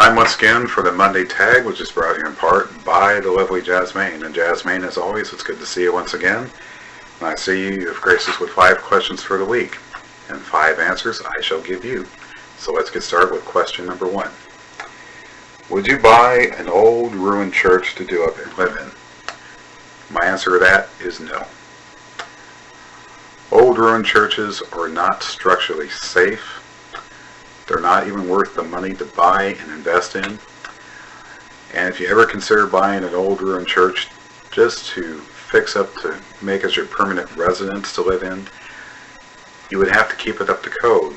Time once again for the Monday tag, which is brought to you in part by the lovely Jasmine. And Jasmine, as always, it's good to see you once again. And I see you have graced us with 5 questions for the week, and 5 answers I shall give you. So let's get started with question number 1. Would you buy an old ruined church to do up and live in? My answer to that is no. Old ruined churches are not structurally safe. They're not even worth the money to buy and invest in. And if you ever consider buying an old ruined church just to fix up to make as your permanent residence to live in, you would have to keep it up to code,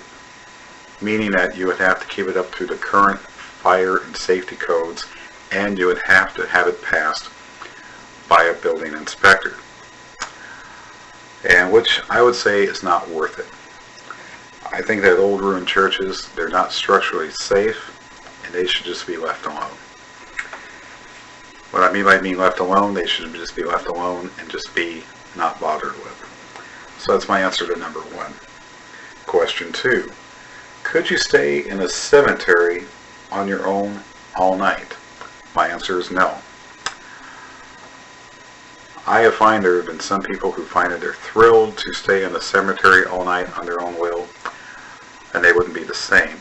meaning that you would have to keep it up to the current fire and safety codes, and you would have to have it passed by a building inspector, and which I would say is not worth it. I think that old ruined churches, they're not structurally safe, and they should just be left alone. What I mean by being left alone, they should just be left alone and just be not bothered with. So that's my answer to number 1. Question 2. Could you stay in a cemetery on your own all night? My answer is no. I find there have been some people who find that they're thrilled to stay in a cemetery all night on their own will, and they wouldn't be the same.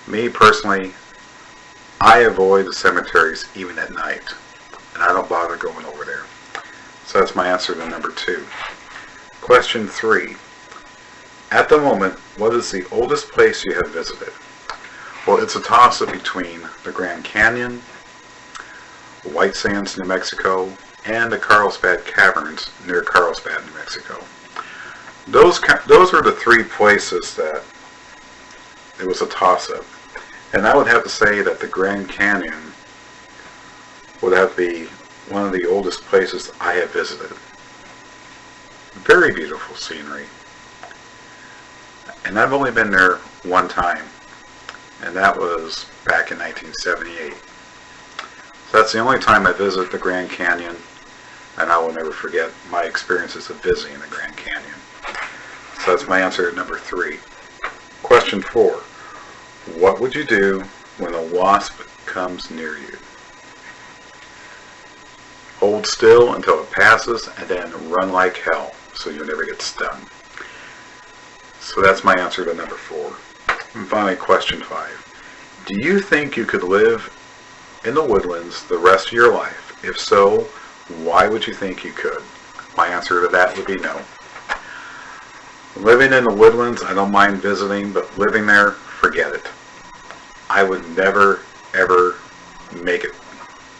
Me personally, I avoid the cemeteries even at night, and I don't bother going over there. So that's my answer to number 2. Question 3. At the moment, what is the oldest place you have visited? Well, it's a toss-up between the Grand Canyon, White Sands, New Mexico, and the Carlsbad Caverns near Carlsbad, New Mexico. Those are the 3 places that it was a toss-up. And I would have to say that the Grand Canyon would have to be one of the oldest places I have visited. Very beautiful scenery. And I've only been there one time, and that was back in 1978. So that's the only time I visited the Grand Canyon, and I will never forget my experiences of visiting the Grand Canyon. So that's my answer to number 3. Question 4. What would you do when a wasp comes near you? Hold still until it passes, and then run like hell so you never get stung. So that's my answer to number 4. And finally, question 5. Do you think you could live in the woodlands the rest of your life? If so, why would you think you could? My answer to that would be no. Living in the woodlands, I don't mind visiting, but living there, forget it. I would never, ever make it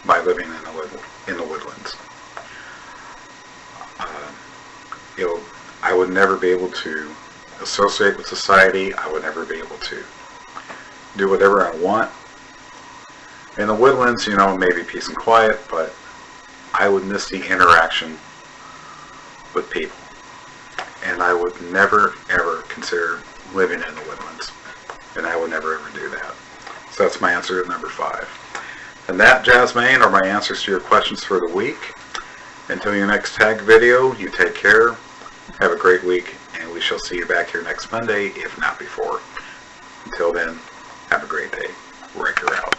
by living in the woodlands. I would never be able to associate with society. I would never be able to do whatever I want. In the woodlands, maybe peace and quiet, but I would miss the interaction with people. And I would never, ever consider living in the woodlands. And I would never, ever do that. So that's my answer to number 5. And that, Jasmine, are my answers to your questions for the week. Until your next tag video, you take care. Have a great week, and we shall see you back here next Monday, if not before. Until then, have a great day. Riker out.